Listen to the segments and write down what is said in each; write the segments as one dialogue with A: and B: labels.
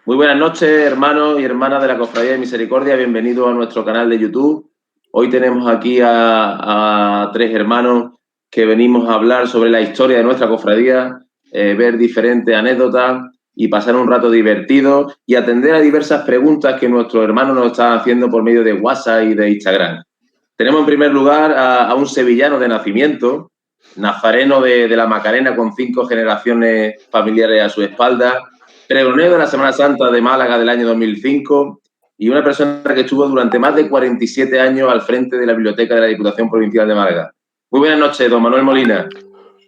A: Muy buenas noches, hermanos y hermanas de la Cofradía de Misericordia. Bienvenidos a nuestro canal de YouTube. Hoy tenemos aquí a tres hermanos que venimos a hablar sobre la historia de nuestra cofradía, ver diferentes anécdotas y pasar un rato divertido y atender a diversas preguntas que nuestros hermanos nos están haciendo por medio de WhatsApp y de Instagram. Tenemos en primer lugar a un sevillano de nacimiento, nazareno de la Macarena con 5 generaciones familiares a su espalda, pregonero de la Semana Santa de Málaga del año 2005 y una persona que estuvo durante más de 47 años al frente de la Biblioteca de la Diputación Provincial de Málaga. Muy buenas noches, don Manuel Molina.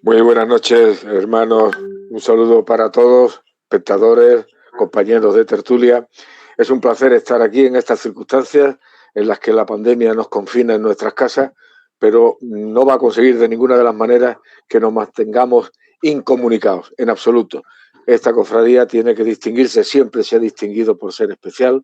B: Muy buenas noches, hermanos. Un saludo para todos, espectadores, compañeros de tertulia. Es un placer estar aquí en estas circunstancias en las que la pandemia nos confina en nuestras casas, pero no va a conseguir de ninguna de las maneras que nos mantengamos incomunicados, en absoluto. Esta cofradía tiene que distinguirse, siempre se ha distinguido por ser especial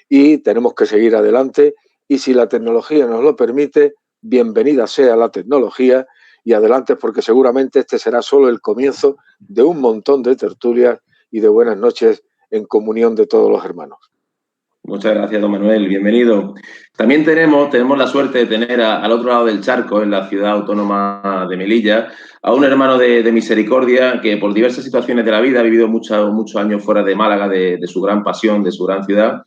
B: y tenemos que seguir adelante y si la tecnología nos lo permite, bienvenida sea la tecnología y adelante porque seguramente este será solo el comienzo de un montón de tertulias y de buenas noches en comunión de todos los hermanos.
A: Muchas gracias, don Manuel. Bienvenido. También tenemos la suerte de tener al otro lado del charco, en la ciudad autónoma de Melilla, a un hermano de Misericordia que por diversas situaciones de la vida ha vivido muchos años fuera de Málaga, de su gran pasión, de su gran ciudad.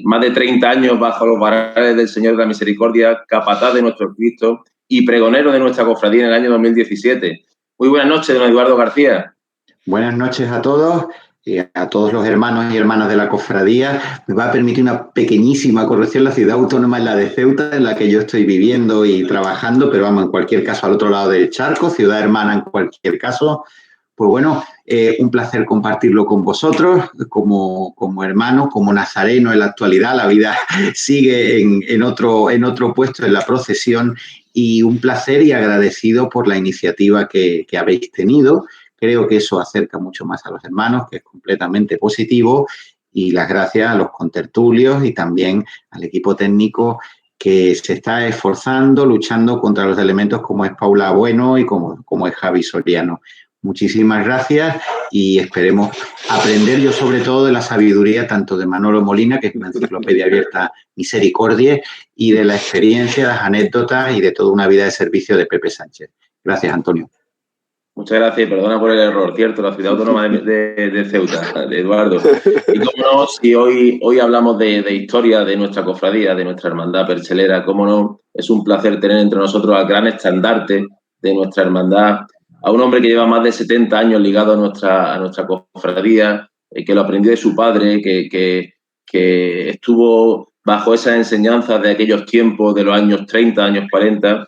A: Más de 30 años bajo los varales del Señor de la Misericordia, capataz de nuestro Cristo y pregonero de nuestra cofradía en el año 2017. Muy buenas noches, don Eduardo García.
C: Buenas noches a todos los hermanos y hermanas de la cofradía. Me va a permitir una pequeñísima corrección. La ciudad autónoma es la de Ceuta, en la que yo estoy viviendo y trabajando, pero vamos, en cualquier caso, al otro lado del charco, ciudad hermana en cualquier caso. Pues bueno, un placer compartirlo con vosotros, como hermanos, como nazareno en la actualidad. La vida sigue en otro puesto en la procesión y un placer y agradecido por la iniciativa que habéis tenido. Creo que eso acerca mucho más a los hermanos, que es completamente positivo, y las gracias a los contertulios y también al equipo técnico que se está esforzando, luchando contra los elementos como es Paula Bueno y como es Javi Soriano. Muchísimas gracias y esperemos aprender yo sobre todo de la sabiduría tanto de Manolo Molina, que es una enciclopedia abierta Misericordia, y de la experiencia, las anécdotas y de toda una vida de servicio de Pepe Sánchez. Gracias, Antonio.
A: Muchas gracias, perdona por el error, cierto, la ciudad autónoma de Ceuta, de Eduardo. Y cómo no, si hoy hablamos de historia de nuestra cofradía, de nuestra hermandad perchelera, cómo no, es un placer tener entre nosotros al gran estandarte de nuestra hermandad, a un hombre que lleva más de 70 años ligado a nuestra cofradía, que lo aprendió de su padre, que estuvo bajo esas enseñanzas de aquellos tiempos, de los años 30, años 40.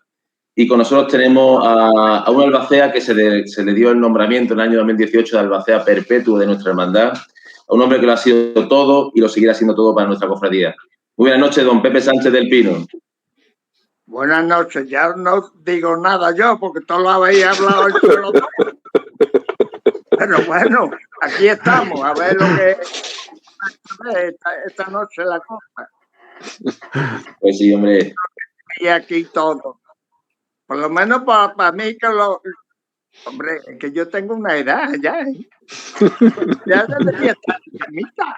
A: Y con nosotros tenemos a un albacea que se le dio el nombramiento en el año 2018 de albacea perpetuo de nuestra hermandad, a un hombre que lo ha sido todo y lo seguirá siendo todo para nuestra cofradía. Muy buenas noches, don Pepe Sánchez del Pino.
D: Buenas noches, ya no digo nada yo porque todos lo habéis hablado entre los dos. Pero bueno, aquí estamos, a ver lo que esta noche la cosa.
A: Pues sí, hombre.
D: Y aquí todo. Por lo menos para mí que hombre, es que yo tengo una edad ya, ¿eh? Ya debería estar en mitad.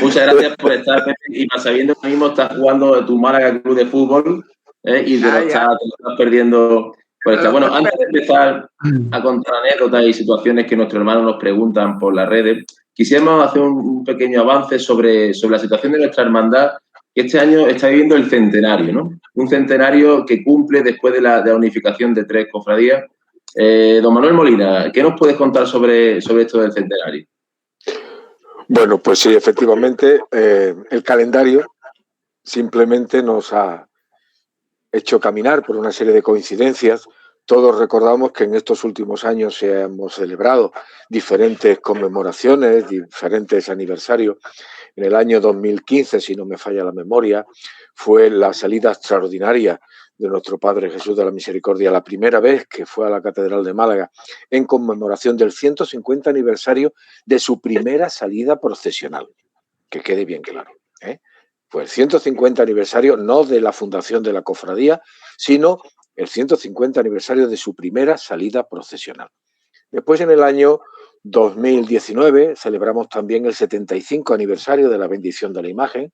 A: Muchas gracias por estar, Pepe, y más sabiendo que mismo estás jugando tu Málaga Club de Fútbol y te lo estás perdiendo. Bueno, antes de empezar a contar anécdotas y situaciones que nuestros hermanos nos preguntan por las redes, quisiéramos hacer un pequeño avance sobre la situación de nuestra hermandad, que este año está viviendo el centenario, ¿no? Un centenario que cumple después de la unificación de 3 cofradías. Don Manuel Molina, ¿qué nos puedes contar sobre esto del centenario?
B: Bueno, pues sí, efectivamente, el calendario simplemente nos ha hecho caminar por una serie de coincidencias. Todos recordamos que en estos últimos años hemos celebrado diferentes conmemoraciones, diferentes aniversarios. En el año 2015, si no me falla la memoria, fue la salida extraordinaria de nuestro Padre Jesús de la Misericordia, la primera vez que fue a la Catedral de Málaga en conmemoración del 150 aniversario de su primera salida procesional. Que quede bien claro, ¿eh? Fue el 150 aniversario no de la fundación de la cofradía, sino el 150 aniversario de su primera salida procesional. Después, en el año 2019 celebramos también el 75 aniversario de la bendición de la imagen,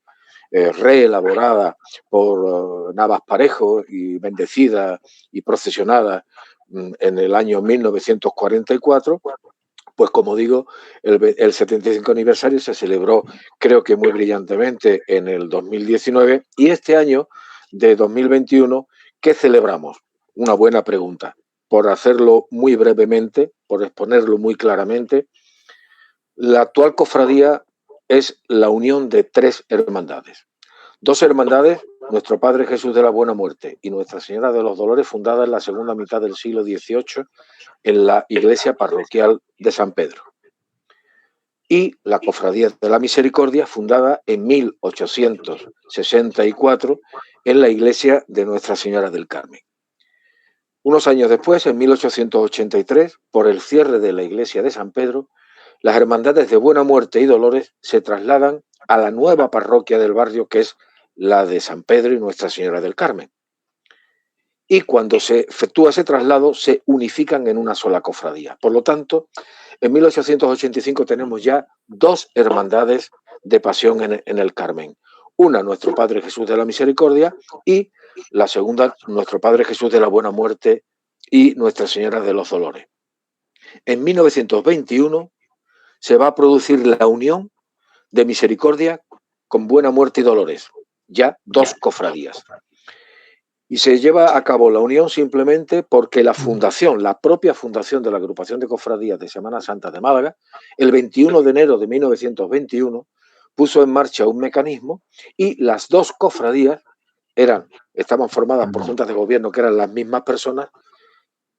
B: reelaborada por Navas Parejo y bendecida y procesionada en el año 1944. Pues como digo, el 75 aniversario se celebró, creo que muy brillantemente, en el 2019, y este año de 2021, ¿qué celebramos? Una buena pregunta. Por hacerlo muy brevemente, por exponerlo muy claramente, la actual cofradía es la unión de 3 hermandades. 2 hermandades, Nuestro Padre Jesús de la Buena Muerte y Nuestra Señora de los Dolores, fundadas en la segunda mitad del siglo XVIII en la iglesia parroquial de San Pedro. Y la Cofradía de la Misericordia, fundada en 1864 en la iglesia de Nuestra Señora del Carmen. Unos años después, en 1883, por el cierre de la iglesia de San Pedro, las hermandades de Buena Muerte y Dolores se trasladan a la nueva parroquia del barrio, que es la de San Pedro y Nuestra Señora del Carmen. Y cuando se efectúa ese traslado, se unifican en una sola cofradía. Por lo tanto, en 1885 tenemos ya 2 hermandades de pasión en el Carmen. Una, Nuestro Padre Jesús de la Misericordia, y la segunda, Nuestro Padre Jesús de la Buena Muerte y Nuestra Señora de los Dolores. En 1921 se va a producir la unión de Misericordia con Buena Muerte y Dolores, ya 2 cofradías. Y se lleva a cabo la unión simplemente porque la fundación, la propia fundación de la Agrupación de Cofradías de Semana Santa de Málaga, el 21 de enero de 1921, puso en marcha un mecanismo y las 2 cofradías estaban formadas por juntas de gobierno que eran las mismas personas.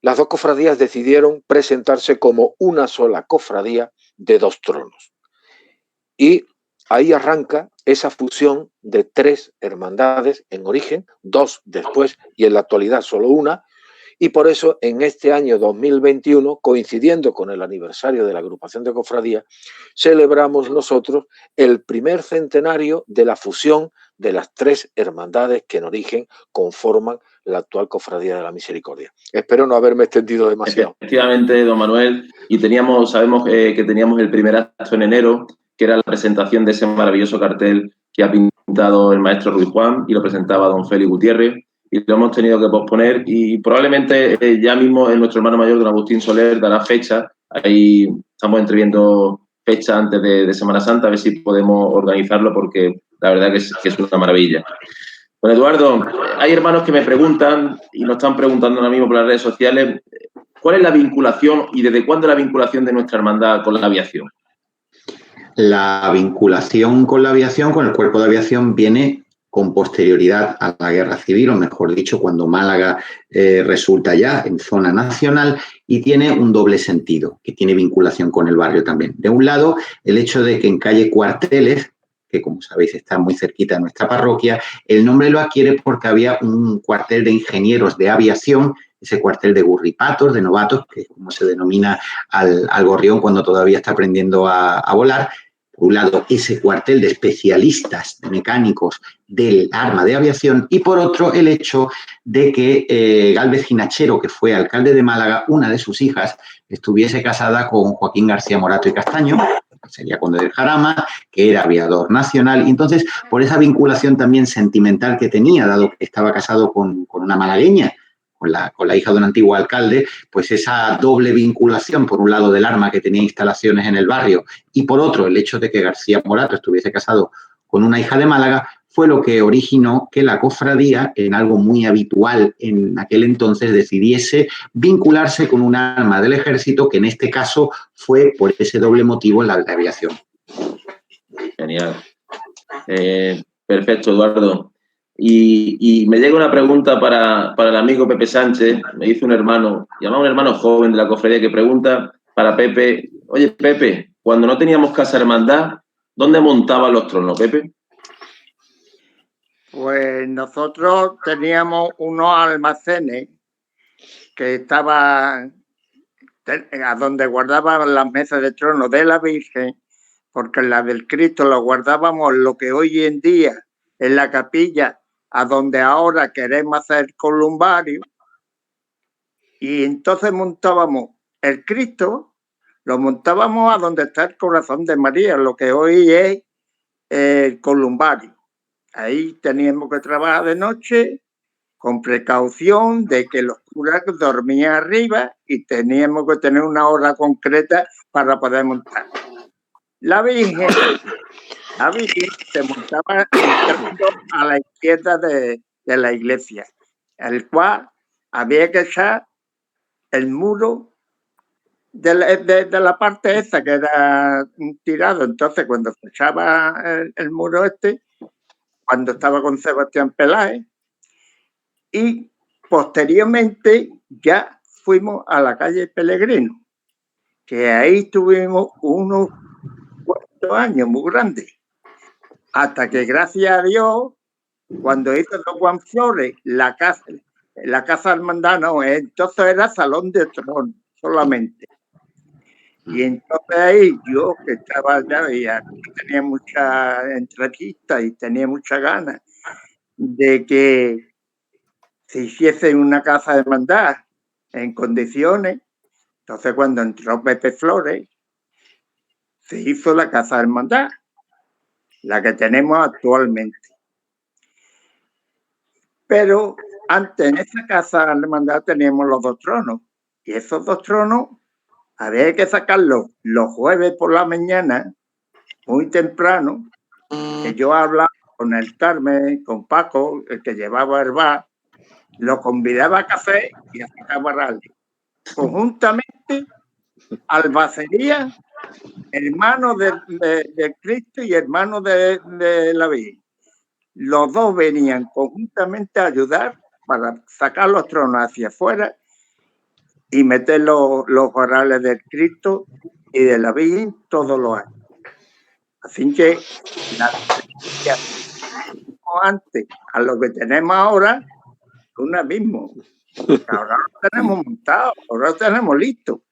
B: Las 2 cofradías decidieron presentarse como una sola cofradía de 2 tronos. Y ahí arranca esa fusión de 3 hermandades en origen, 2 después y en la actualidad solo una, y por eso en este año 2021, coincidiendo con el aniversario de la Agrupación de Cofradías, celebramos nosotros el primer centenario de la fusión de las 3 hermandades que en origen conforman la actual Cofradía de la Misericordia. Espero no haberme extendido demasiado.
A: Efectivamente, don Manuel, y sabemos que teníamos el primer acto en enero, que era la presentación de ese maravilloso cartel que ha pintado el maestro Ruiz Juan y lo presentaba don Félix Gutiérrez, y lo hemos tenido que posponer y probablemente ya mismo nuestro hermano mayor, don Agustín Soler, dará fecha. Ahí estamos entreviendo fecha antes de Semana Santa, a ver si podemos organizarlo porque la verdad que es una maravilla. Don Eduardo, hay hermanos que me preguntan y nos están preguntando ahora mismo por las redes sociales, ¿cuál es la vinculación y desde cuándo la vinculación de nuestra hermandad con la aviación?
C: La vinculación con la aviación, con el cuerpo de aviación, viene con posterioridad a la Guerra Civil, o mejor dicho, cuando Málaga resulta ya en zona nacional, y tiene un doble sentido, que tiene vinculación con el barrio también. De un lado, el hecho de que en calle Cuarteles, que como sabéis está muy cerquita de nuestra parroquia, el nombre lo adquiere porque había un cuartel de ingenieros de aviación, ese cuartel de gurripatos, de novatos, que es como se denomina al gorrión cuando todavía está aprendiendo a volar. Por un lado, ese cuartel de especialistas, de mecánicos del arma de aviación, y por otro, el hecho de que Gálvez Ginachero, que fue alcalde de Málaga, una de sus hijas, estuviese casada con Joaquín García Morato y Castaño, que sería conde del Jarama, que era aviador nacional, y entonces, por esa vinculación también sentimental que tenía, dado que estaba casado con una malagueña, con la hija de un antiguo alcalde, pues esa doble vinculación, por un lado del arma que tenía instalaciones en el barrio y por otro el hecho de que García Morato estuviese casado con una hija de Málaga, fue lo que originó que la cofradía, en algo muy habitual en aquel entonces, decidiese vincularse con un arma del ejército, que en este caso fue por ese doble motivo la aviación.
A: Genial. Perfecto, Eduardo. Y me llega una pregunta para el amigo Pepe Sánchez. Me dice un hermano, llamado un hermano joven de la cofradía, que pregunta para Pepe: oye, Pepe, cuando no teníamos casa hermandad, ¿dónde montaban los tronos, Pepe?
D: Pues nosotros teníamos unos almacenes que estaban a donde guardaban las mesas de trono de la Virgen, porque la del Cristo la guardábamos lo que hoy en día en la capilla, a donde ahora queremos hacer columbario, y entonces montábamos el Cristo, lo montábamos a donde está el Corazón de María, lo que hoy es el Columbario. Ahí teníamos que trabajar de noche con precaución de que los curas dormían arriba y teníamos que tener una hora concreta para poder montar. La Virgen se montaba entrando a la izquierda de la iglesia, el cual había que echar el muro de la parte esa que era tirado. Entonces, cuando se echaba el muro cuando estaba con Sebastián Peláez, y posteriormente ya fuimos a la calle Pellegrino, que ahí tuvimos unos cuantos años muy grandes, hasta que gracias a Dios, cuando hizo don Juan Flores la casa hermandana, entonces era Salón de Tronos solamente. Y entonces ahí yo, que estaba allá y tenía muchas entrevistas y tenía muchas ganas de que se hiciese una casa de hermandad en condiciones. Entonces, cuando entró Pepe Flores, se hizo la casa de hermandad, la que tenemos actualmente. Pero antes en esa casa de hermandad teníamos los 2 tronos, y esos 2 tronos había que sacarlos los jueves por la mañana, muy temprano, que yo hablaba con el Carmen, con Paco, el que llevaba el bar, lo convidaba a café y a sacar rally. Conjuntamente, albacería, hermano de Cristo y hermano de la Virgen. Los 2 venían conjuntamente a ayudar para sacar los tronos hacia afuera y meter los varales del Cristo y de la Virgen todos los años. Así que la diferencia antes a lo que tenemos ahora es un abismo. Ahora lo tenemos montado, ahora lo tenemos listo,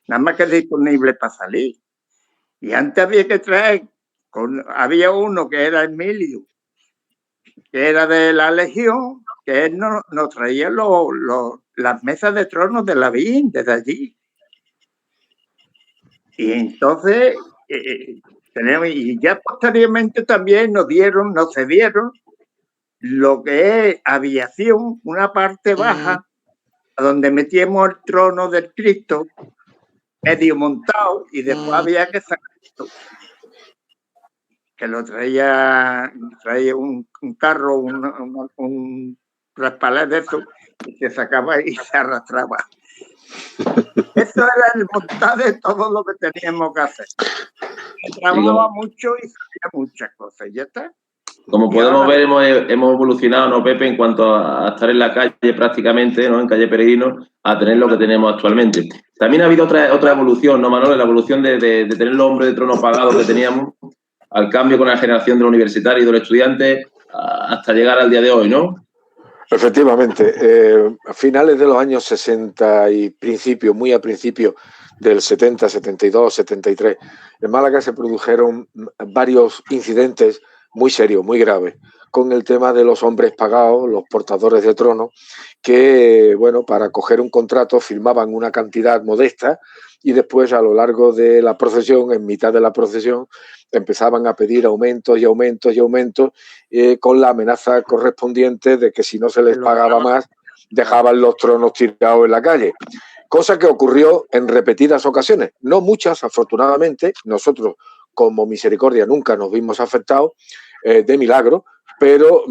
D: nada más que disponible para salir. Y antes había que traer, había uno que era Emilio, que era de la Legión, que él nos traía las mesas de tronos de la Virgen desde allí. Y entonces, y ya posteriormente también nos cedieron lo que es aviación, una parte baja, donde metíamos el trono del Cristo, medio montado, y después había que sacarlo. Que lo traía un carro, un respalé de eso, y se sacaba y se arrastraba. Eso era el montaje de todo lo que teníamos que hacer. Trabajaba mucho y sabía muchas cosas, ya está.
A: Como podemos ver, hemos evolucionado, ¿no, Pepe? En cuanto a estar en la calle prácticamente, ¿no? En calle Peregrino, a tener lo que tenemos actualmente. También ha habido otra evolución, ¿no, Manolo? La evolución de tener los hombres de trono pagados que teníamos, al cambio con la generación de los universitarios y de los estudiantes, hasta llegar al día de hoy, ¿no?
B: Efectivamente. A finales de los años 60 y muy a principio del 70, 72, 73, en Málaga se produjeron varios incidentes muy serios, muy graves, con el tema de los hombres pagados, los portadores de trono, que, bueno, para coger un contrato firmaban una cantidad modesta y después, a lo largo de la procesión, en mitad de la procesión, empezaban a pedir aumentos y aumentos y aumentos, con la amenaza correspondiente de que si no se les pagaba más, dejaban los tronos tirados en la calle. Cosa que ocurrió en repetidas ocasiones, no muchas, afortunadamente. Nosotros, como Misericordia, nunca nos vimos afectados de milagro, pero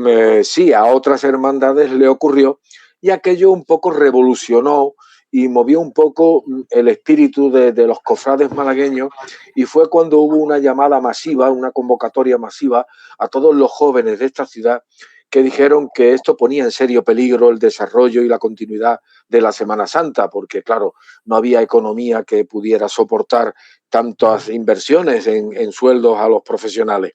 B: sí a otras hermandades le ocurrió, y aquello un poco revolucionó y movió un poco el espíritu de los cofrades malagueños, y fue cuando hubo una llamada masiva, una convocatoria masiva a todos los jóvenes de esta ciudad, que dijeron que esto ponía en serio peligro el desarrollo y la continuidad de la Semana Santa, porque, claro, no había economía que pudiera soportar tantas inversiones en sueldos a los profesionales.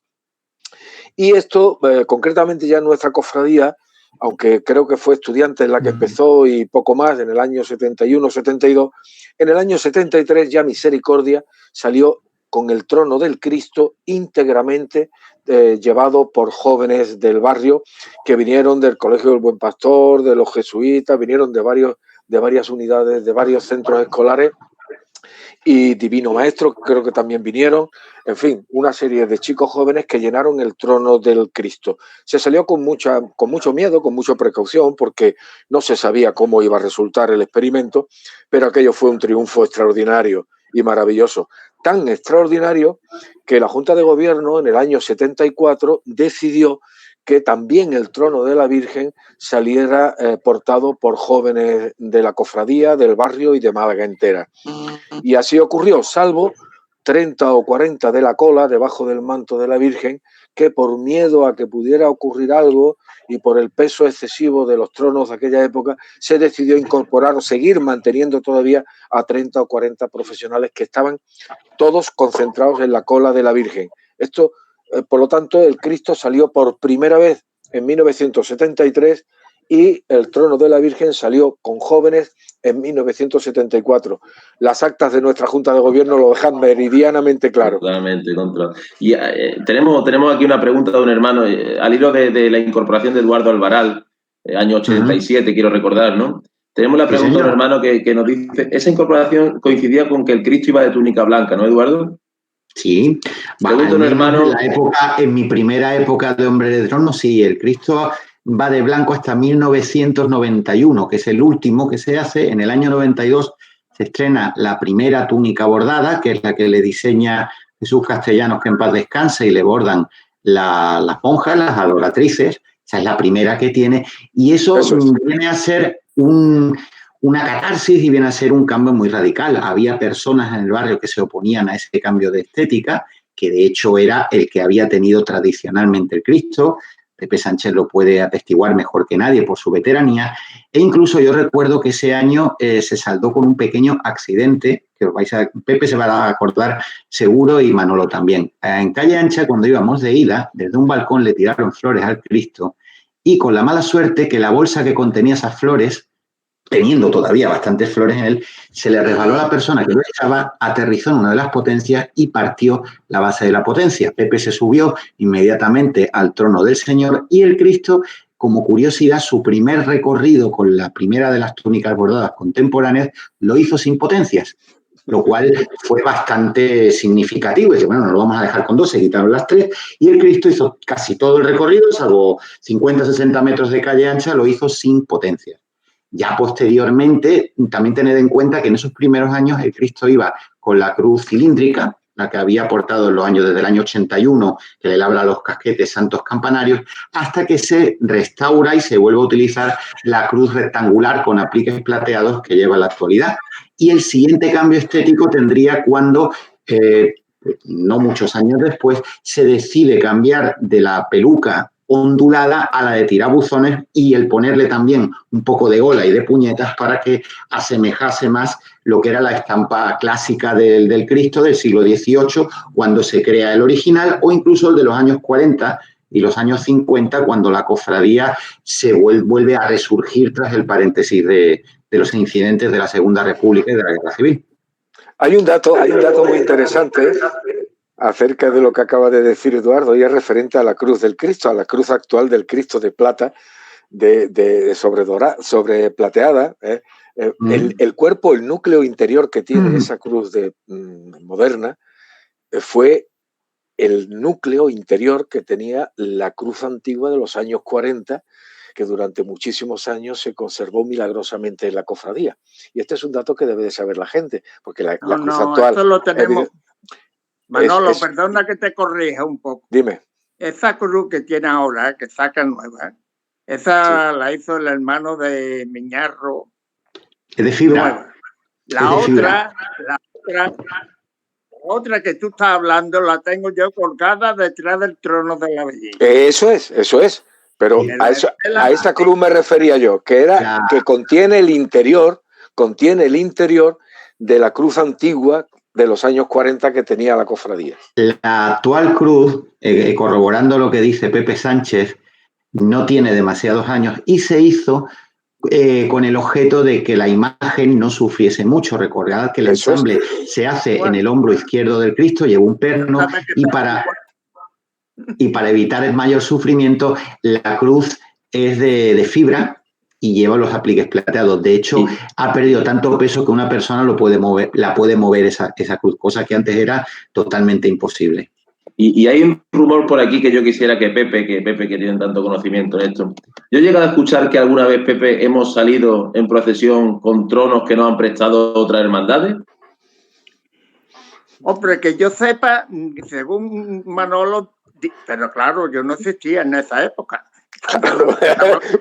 B: Y esto, concretamente ya en nuestra cofradía, aunque creo que fue Estudiantes la que empezó y poco más, en el año 71, 72, en el año 73 ya Misericordia salió con el trono del Cristo íntegramente llevado por jóvenes del barrio que vinieron del Colegio del Buen Pastor, de los jesuitas, vinieron de varias unidades, de varios centros escolares, y Divino Maestro, creo que también vinieron, en fin, una serie de chicos jóvenes que llenaron el trono del Cristo. Se salió con mucho miedo, con mucha precaución, porque no se sabía cómo iba a resultar el experimento, pero aquello fue un triunfo extraordinario y maravilloso. Tan extraordinario que la Junta de Gobierno en el año 74 decidió que también el trono de la Virgen saliera portado por jóvenes de la cofradía, del barrio y de Málaga entera. Y así ocurrió, salvo 30 o 40 de la cola debajo del manto de la Virgen, que por miedo a que pudiera ocurrir algo y por el peso excesivo de los tronos de aquella época, se decidió incorporar o seguir manteniendo todavía a 30 o 40 profesionales que estaban todos concentrados en la cola de la Virgen. Esto, por lo tanto, el Cristo salió por primera vez en 1973 y el trono de la Virgen salió con jóvenes en 1974. Las actas de nuestra Junta de Gobierno lo dejan meridianamente claro.
A: Totalmente, control. Y tenemos aquí una pregunta de un hermano, al hilo de la incorporación de Eduardo Alvaral, año 87, quiero recordar, ¿no? Tenemos la pregunta de un hermano que nos dice, esa incorporación coincidía con que el Cristo iba de túnica blanca, ¿no, Eduardo?
C: Sí, hermano... en mi primera época de Hombre de Trono, sí, el Cristo va de blanco hasta 1991, que es el último que se hace. En el año 92 se estrena la primera túnica bordada, que es la que le diseña Jesús Castellanos, que en paz descanse, y le bordan las monjas, las adoratrices. Esa es la primera que tiene. Y eso viene a ser una catarsis y viene a ser un cambio muy radical. Había personas en el barrio que se oponían a ese cambio de estética, que de hecho era el que había tenido tradicionalmente el Cristo. Pepe Sánchez lo puede atestiguar mejor que nadie por su veteranía. E incluso yo recuerdo que ese año se saldó con un pequeño accidente, que Pepe se va a acordar seguro y Manolo también. En Calle Ancha, cuando íbamos de ida, desde un balcón le tiraron flores al Cristo y con la mala suerte que la bolsa que contenía esas flores, teniendo todavía bastantes flores en él, se le resbaló a la persona que lo echaba, aterrizó en una de las potencias y partió la base de la potencia. Pepe se subió inmediatamente al trono del Señor y el Cristo, como curiosidad, su primer recorrido con la primera de las túnicas bordadas contemporáneas lo hizo sin potencias, lo cual fue bastante significativo. Y dice, bueno, no lo vamos a dejar con dos, se quitaron las tres, y el Cristo hizo casi todo el recorrido, salvo 50-60 metros de calle ancha, lo hizo sin potencias. Ya posteriormente, también tened en cuenta que en esos primeros años el Cristo iba con la cruz cilíndrica, la que había portado en los años desde el año 81, que le labra los casquetes santos campanarios, hasta que se restaura y se vuelve a utilizar la cruz rectangular con apliques plateados que lleva en la actualidad. Y el siguiente cambio estético tendría cuando, no muchos años después, se decide cambiar de la peluca ondulada a la de tirabuzones y el ponerle también un poco de gola y de puñetas para que asemejase más lo que era la estampa clásica del Cristo del siglo XVIII, cuando se crea el original, o incluso el de los años 40 y los años 50, cuando la cofradía se vuelve a resurgir tras el paréntesis de los incidentes de la Segunda República y de la Guerra Civil.
B: Hay un dato muy interesante acerca de lo que acaba de decir Eduardo, y es referente a la cruz del Cristo, a la cruz actual del Cristo de plata, sobre plateada. El cuerpo, el núcleo interior que tiene esa cruz moderna, fue el núcleo interior que tenía la cruz antigua de los años 40, que durante muchísimos años se conservó milagrosamente en la cofradía. Y este es un dato que debe de saber la gente, porque la cruz actual...
D: Esto lo tenemos... Manolo, perdona que te corrija un poco.
B: Dime.
D: Esa cruz que tiene ahora, que saca nueva, esa la hizo el hermano de Miñarro.
C: Es de fibra.
D: Nueva. La otra que tú estás hablando la tengo yo colgada detrás del trono de la belleza.
B: Eso es. Pero a esa cruz me refería yo, que contiene el interior de la cruz antigua de los años 40 que tenía la cofradía.
C: La actual cruz, corroborando lo que dice Pepe Sánchez, no tiene demasiados años y se hizo con el objeto de que la imagen no sufriese mucho. Recordad que el ensamble se hace en el hombro izquierdo del Cristo, lleva un perno y para evitar el mayor sufrimiento, la cruz es de fibra y lleva los apliques plateados. De hecho, ha perdido tanto peso que una persona la puede mover esa cruz, cosa que antes era totalmente imposible.
A: Y hay un rumor por aquí que yo quisiera que Pepe que tiene tanto conocimiento en esto. Yo he llegado a escuchar que alguna vez, Pepe, hemos salido en procesión con tronos que nos han prestado otras hermandades.
D: Hombre, que yo sepa, según Manolo, pero claro, yo no existía en esa época.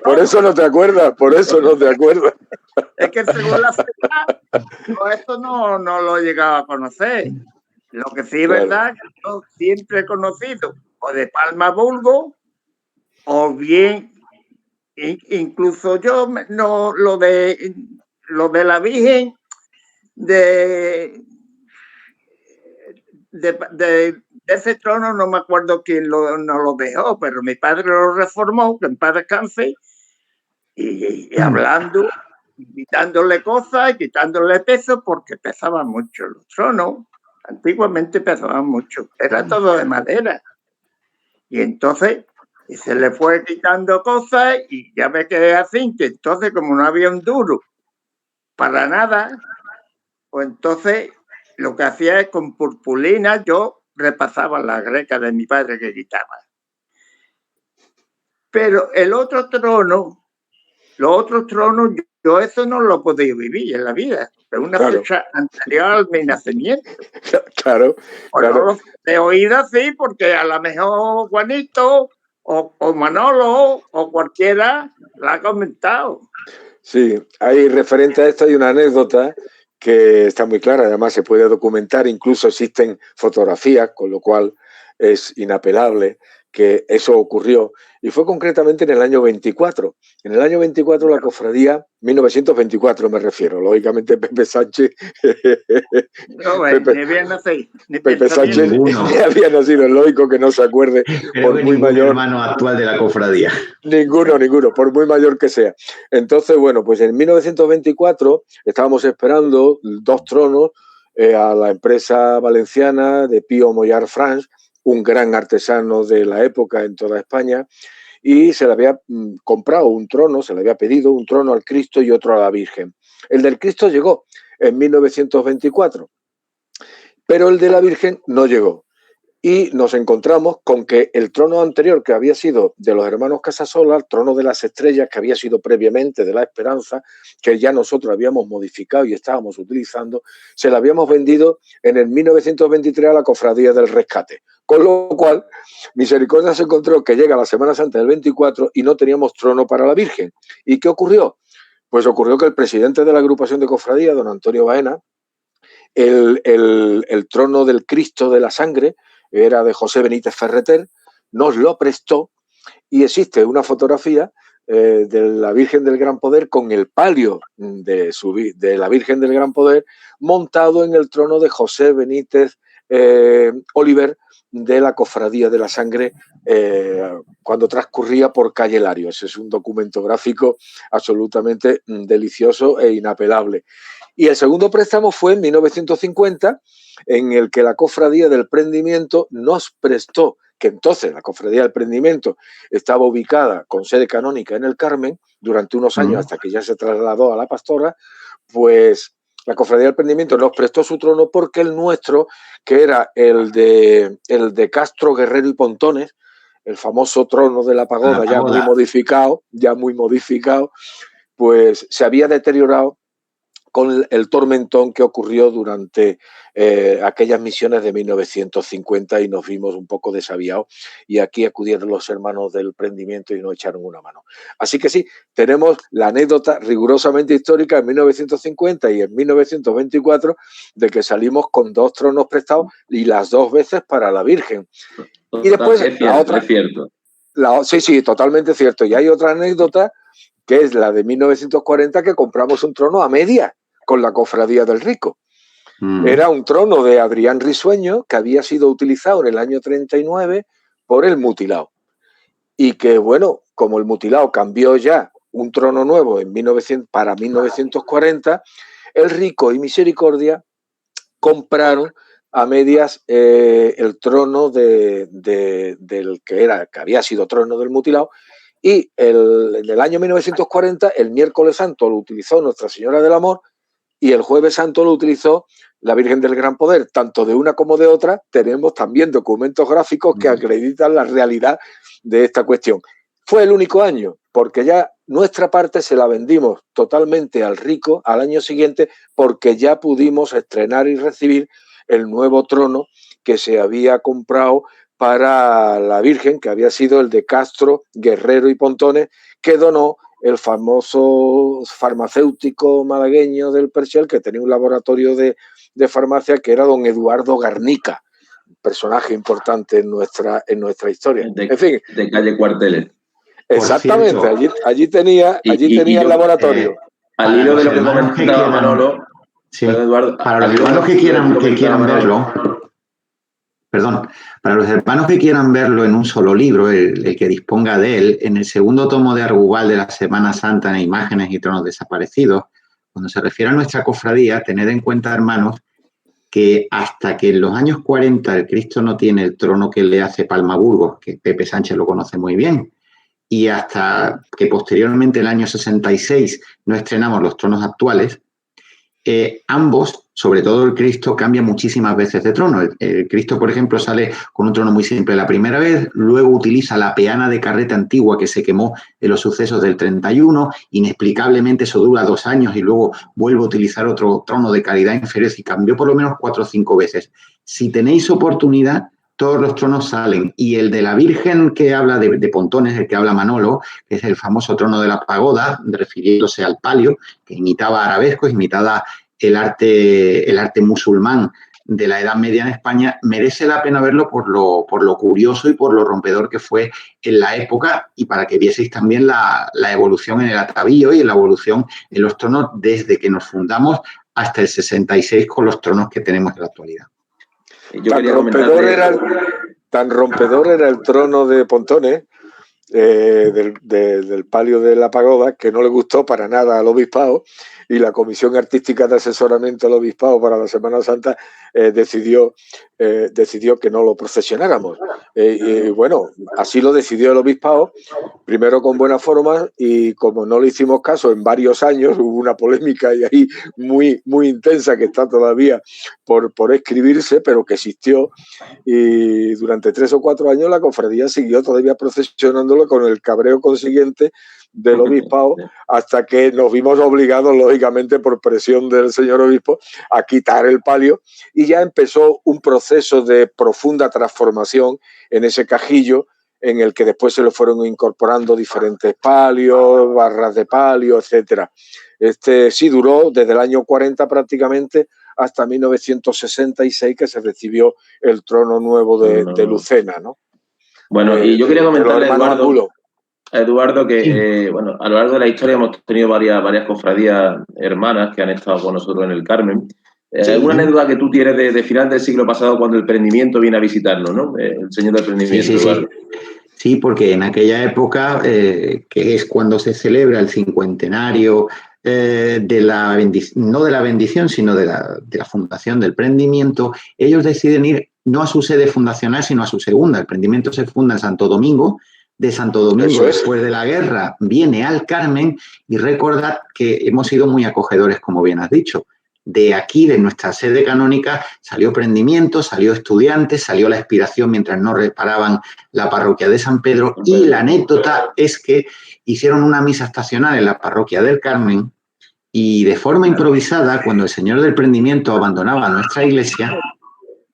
B: Por eso no te acuerdas,
D: Es que según la fecha, esto no lo he llegado a conocer. Lo que sí es verdad, que yo siempre he conocido o de Palma Burgo, o bien, incluso yo, no, lo de la Virgen de ese trono, no me acuerdo quién nos lo dejó, pero mi padre lo reformó, que en paz descanse, y hablando, quitándole cosas y quitándole peso, porque pesaban mucho los tronos. Antiguamente pesaban mucho, era todo de madera. Y entonces se le fue quitando cosas y ya me quedé así, que entonces como no había un duro para nada, pues entonces lo que hacía es con purpurina yo repasaba la greca de mi padre que quitaba. Pero el otro trono, los otros tronos, yo eso no lo he podido vivir en la vida. Es una fecha anterior a mi nacimiento.
B: Claro.
D: No he oído así porque a lo mejor Juanito o Manolo o cualquiera la ha comentado.
B: Sí, hay referente a esto, hay una anécdota que está muy clara, además se puede documentar, incluso existen fotografías, con lo cual es inapelable que eso ocurrió, y fue concretamente en el año 24. En el año 24 la cofradía, 1924 me refiero, lógicamente Pepe Sánchez...
D: No,
B: Pepe Sánchez ni había nacido, es lógico que no se acuerde.
C: Creo que ningún hermano actual de la cofradía.
B: Ninguno, por muy mayor que sea. Entonces, bueno, pues en 1924 estábamos esperando 2 tronos a la empresa valenciana de Pío Moyar France, un gran artesano de la época en toda España, y se le había comprado un trono, se le había pedido un trono al Cristo y otro a la Virgen. El del Cristo llegó en 1924, pero el de la Virgen no llegó. Y nos encontramos con que el trono anterior, que había sido de los hermanos Casasola, el trono de las estrellas, que había sido previamente de la Esperanza, que ya nosotros habíamos modificado y estábamos utilizando, se lo habíamos vendido en el 1923 a la Cofradía del Rescate. Con lo cual, Misericordia se encontró que llega la Semana Santa del 24 y no teníamos trono para la Virgen. ¿Y qué ocurrió? Pues ocurrió que el presidente de la agrupación de cofradía, don Antonio Baena, el trono del Cristo de la Sangre, era de José Benítez Ferreter, nos lo prestó y existe una fotografía de la Virgen del Gran Poder con el palio de la Virgen del Gran Poder montado en el trono de José Benítez Oliver de la Cofradía de la Sangre cuando transcurría por Calle Lario. Ese es un documento gráfico absolutamente delicioso e inapelable. Y el segundo préstamo fue en 1950, en el que la Cofradía del Prendimiento nos prestó, que entonces la Cofradía del Prendimiento estaba ubicada con sede canónica en el Carmen durante unos años hasta que ya se trasladó a la Pastora, pues la Cofradía del Prendimiento nos prestó su trono porque el nuestro, que era el de Castro, Guerrero y Pontones, el famoso trono de la pagoda, ya muy modificado, pues se había deteriorado con el tormentón que ocurrió durante aquellas misiones de 1950 y nos vimos un poco desaviados y aquí acudieron los hermanos del Prendimiento y nos echaron una mano. Así que sí, tenemos la anécdota rigurosamente histórica en 1950 y en 1924 de que salimos con 2 tronos prestados y las 2 veces para la Virgen. Y después
A: es cierto.
B: Sí, totalmente cierto. Y hay otra anécdota que es la de 1940 que compramos un trono a media con la Cofradía del Rico. Era un trono de Adrián Risueño que había sido utilizado en el año 39 por el Mutilao. Y que, bueno, como el Mutilao cambió ya un trono nuevo para 1940, el Rico y Misericordia compraron a medias el trono del que había sido trono del Mutilao Y en el año 1940, el miércoles santo lo utilizó Nuestra Señora del Amor y el jueves santo lo utilizó la Virgen del Gran Poder. Tanto de una como de otra tenemos también documentos gráficos que acreditan la realidad de esta cuestión. Fue el único año, porque ya nuestra parte se la vendimos totalmente al rico al año siguiente, porque ya pudimos estrenar y recibir el nuevo trono que se había comprado para la Virgen, que había sido el de Castro, Guerrero y Pontones, que donó el famoso farmacéutico malagueño del Perchel, que tenía un laboratorio de farmacia, que era don Eduardo Garnica, personaje importante en nuestra historia. En fin,
A: de calle Cuarteles.
B: Exactamente, allí tenía el laboratorio.
A: Al hilo de lo que comentaba Manolo,
C: sí, Eduardo, para los hermanos que quieran verlo, perdón, para los hermanos que quieran verlo en un solo libro, el que disponga de él, en el segundo tomo de Argugal de la Semana Santa en Imágenes y Tronos Desaparecidos, cuando se refiere a nuestra cofradía, tened en cuenta, hermanos, que hasta que en los años 40 el Cristo no tiene el trono que le hace Palma Burgos, que Pepe Sánchez lo conoce muy bien, y hasta que posteriormente el año 66 no estrenamos los tronos actuales, ambos, sobre todo el Cristo, cambia muchísimas veces de trono. El Cristo, por ejemplo, sale con un trono muy simple la primera vez, luego utiliza la peana de carreta antigua que se quemó en los sucesos del 31, inexplicablemente eso dura 2 años y luego vuelve a utilizar otro trono de calidad inferior y cambió por lo menos 4 o 5 veces. Si tenéis oportunidad, todos los tronos salen, y el de la Virgen que habla de Pontones, el que habla Manolo, que es el famoso trono de la pagoda, refiriéndose al palio, que imitaba arabescos, imitaba el arte musulmán de la Edad Media en España, merece la pena verlo por lo curioso y por lo rompedor que fue en la época, y para que vieseis también la evolución en el atavío y la evolución en los tronos desde que nos fundamos hasta el 66 con los tronos que tenemos en la actualidad.
B: Tan rompedor era el trono de Pontones, del palio de la pagoda, que no le gustó para nada al obispado, y la Comisión Artística de Asesoramiento al Obispado para la Semana Santa decidió que no lo procesionáramos. Y bueno, así lo decidió el Obispado, primero con buena forma, y como no le hicimos caso en varios años, hubo una polémica y ahí muy, muy intensa que está todavía por escribirse, pero que existió, y durante 3 o 4 años la cofradía siguió todavía procesionándolo con el cabreo consiguiente del obispado, hasta que nos vimos obligados, lógicamente por presión del señor obispo, a quitar el palio, y ya empezó un proceso de profunda transformación en ese cajillo, en el que después se le fueron incorporando diferentes palios, barras de palio, etcétera. Sí duró desde el año 40 prácticamente hasta 1966, que se recibió el trono nuevo de Lucena, ¿no?
A: Bueno, y yo quería comentarle a Eduardo que, bueno, a lo largo de la historia hemos tenido varias cofradías hermanas que han estado con nosotros en el Carmen. ¿Alguna anécdota que tú tienes de final del siglo pasado, cuando el Prendimiento viene a visitarnos, ¿no? El Señor del Prendimiento, Eduardo.
C: Sí, porque en aquella época, que es cuando se celebra el 50enario de la bendición, no de la bendición, sino de la fundación del Prendimiento, ellos deciden ir no a su sede fundacional, sino a su segunda. El Prendimiento se funda en Santo Domingo. De Santo Domingo, después de la guerra, viene al Carmen, y recordad que hemos sido muy acogedores, como bien has dicho. De aquí, de nuestra sede canónica, salió Prendimiento, salió Estudiantes, salió La Expiración mientras no reparaban la parroquia de San Pedro, y la anécdota es que hicieron una misa estacional en la parroquia del Carmen, y de forma improvisada, cuando el Señor del Prendimiento abandonaba nuestra iglesia...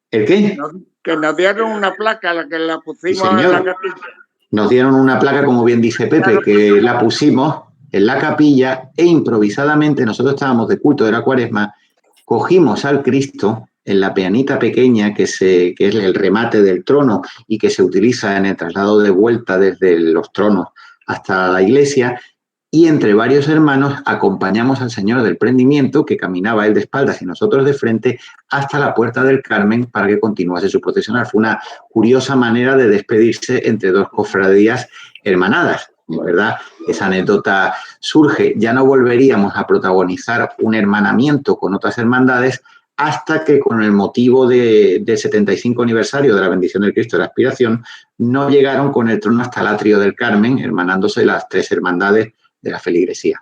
C: ¿El qué?
D: Que nos dieron una placa, la que la pusimos
C: en la capilla. Nos dieron una placa, como bien dice Pepe, que la pusimos en la capilla, e improvisadamente, nosotros estábamos de culto, era Cuaresma, cogimos al Cristo en la peanita pequeña que es el remate del trono y que se utiliza en el traslado de vuelta desde los tronos hasta la iglesia, y entre varios hermanos acompañamos al Señor del Prendimiento, que caminaba él de espaldas y nosotros de frente, hasta la puerta del Carmen para que continuase su procesionar. Fue una curiosa manera de despedirse entre dos cofradías hermanadas, ¿verdad? Esa anécdota surge. Ya no volveríamos a protagonizar un hermanamiento con otras hermandades hasta que con el motivo del 75 aniversario de la bendición del Cristo de la Aspiración, no llegaron con el trono hasta el atrio del Carmen, hermanándose las tres hermandades de la feligresía.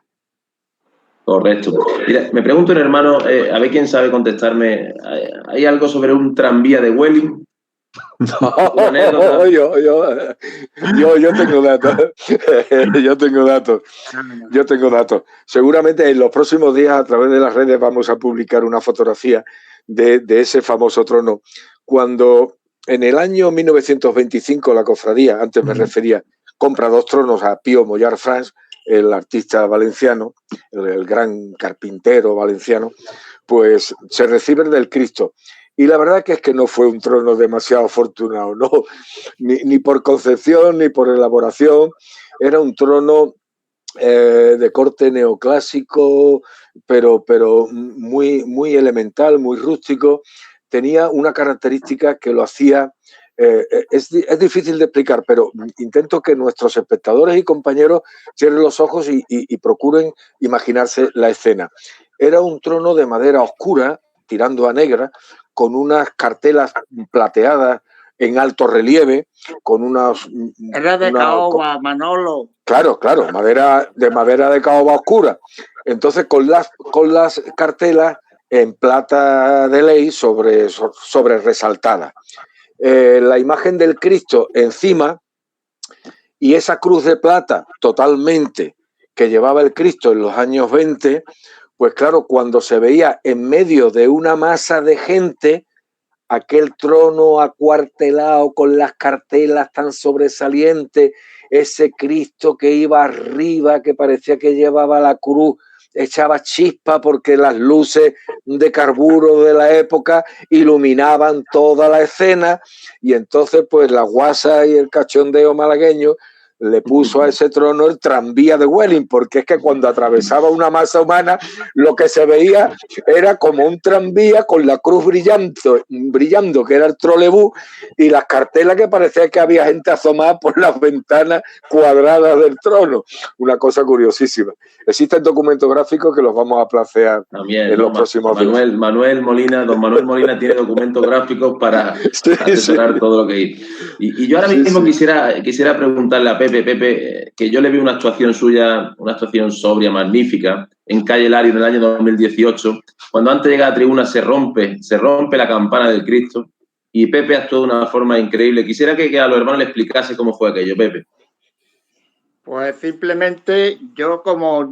A: Correcto. Mira, me pregunto, hermano, a ver quién sabe contestarme. ¿Hay algo sobre un tranvía de Welling?
B: No, yo tengo datos. Yo tengo datos. Seguramente en los próximos días, a través de las redes, vamos a publicar una fotografía de ese famoso trono. Cuando en el año 1925 la cofradía, antes me refería, compra 2 tronos a Pío Mollar Franz, el artista valenciano, el gran carpintero valenciano, pues se reciben del Cristo. Y la verdad que es que no fue un trono demasiado afortunado, ¿no? Ni por concepción, ni por elaboración. Era un trono de corte neoclásico, pero muy, muy elemental, muy rústico. Tenía una característica que lo hacía... es difícil de explicar, pero intento que nuestros espectadores y compañeros cierren los ojos y procuren imaginarse la escena. Era un trono de madera oscura, tirando a negra, con unas cartelas plateadas en alto relieve, con unas...
D: Era de caoba, Manolo.
B: Claro, madera de caoba oscura. Entonces, con las cartelas en plata de ley sobre resaltadas. La imagen del Cristo encima y esa cruz de plata totalmente que llevaba el Cristo en los años 20, pues claro, cuando se veía en medio de una masa de gente, aquel trono acuartelado con las cartelas tan sobresalientes, ese Cristo que iba arriba, que parecía que llevaba la cruz, echaba chispa porque las luces de carburo de la época iluminaban toda la escena, y entonces pues la guasa y el cachondeo malagueño le puso a ese trono el tranvía de Welling, porque es que cuando atravesaba una masa humana lo que se veía era como un tranvía con la cruz brillando, que era el trolebús, y las cartelas que parecía que había gente asomada por las ventanas cuadradas del trono. Una cosa curiosísima. Existen documentos gráficos que los vamos a placear
A: también,
B: en los próximos días.
A: don Manuel Molina tiene documentos gráficos para asesorar todo lo que hizo. Y yo ahora mismo quisiera preguntarle a Pepe, que yo le vi una actuación suya, una actuación sobria, magnífica, en Calle Lario en el año 2018, cuando antes de llegar a la tribuna se rompe la campana del Cristo y Pepe actuó de una forma increíble. Quisiera que a los hermanos le explicase cómo fue aquello, Pepe.
D: Pues simplemente yo como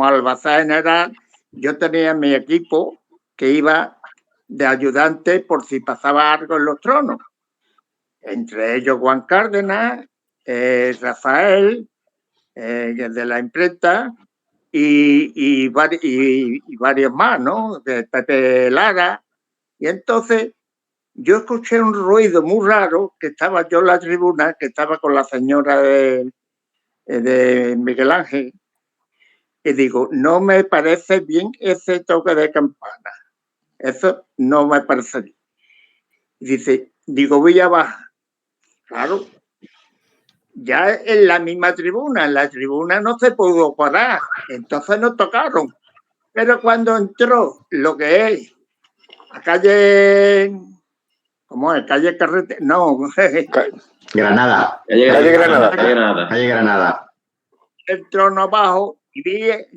D: albacea general, yo tenía mi equipo que iba de ayudante por si pasaba algo en los tronos. Entre ellos Juan Cárdenas, Rafael, de la imprenta, y varios más, ¿no? De Pepe Lara. Y entonces yo escuché un ruido muy raro, que estaba yo en la tribuna, que estaba con la señora de Miguel Ángel, y digo, no me parece bien ese toque de campana. Eso no me parece bien. Y digo, voy a bajar. Claro, ya en la misma tribuna, en la tribuna no se pudo parar, entonces nos tocaron. Pero cuando entró lo que es la calle, ¿cómo es? Calle Carretera, no.
C: Granada.
B: Calle Granada.
D: El trono abajo y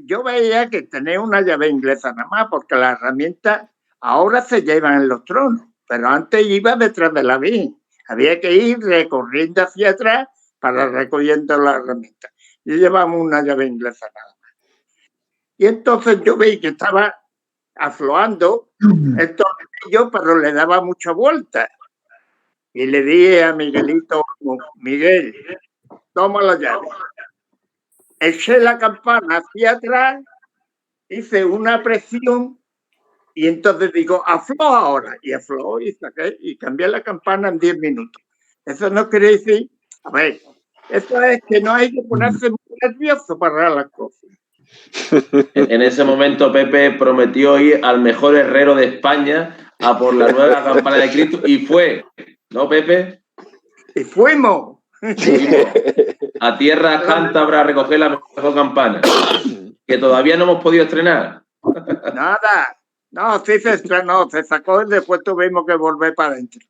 D: yo veía que tenía una llave inglesa nada más, porque las herramientas ahora se llevan en los tronos, pero antes iba detrás de la Virgen. Había que ir recorriendo hacia atrás para recogiendo las herramientas. Y llevamos una llave inglesa nada más. Y entonces yo vi que estaba afloando el tornillo, pero le daba mucha vuelta. Y le dije a Miguelito, Miguel, toma la llave. Eché la campana hacia atrás, hice una presión y entonces digo, afloja ahora. Y aflojó y saqué y cambié la campana en 10 minutos. Eso no quiere decir, a ver, eso es que no hay que ponerse muy nervioso para arreglar las cosas.
A: En ese momento Pepe prometió ir al mejor herrero de España a por la nueva campana de Cristo y fue, ¿no, Pepe?
D: Y fuimos.
A: A tierra cántabra a recoger la mejor campana, que todavía no hemos podido estrenar.
D: Nada, No, sí se estrenó, se sacó y después tuvimos que volver para adentro.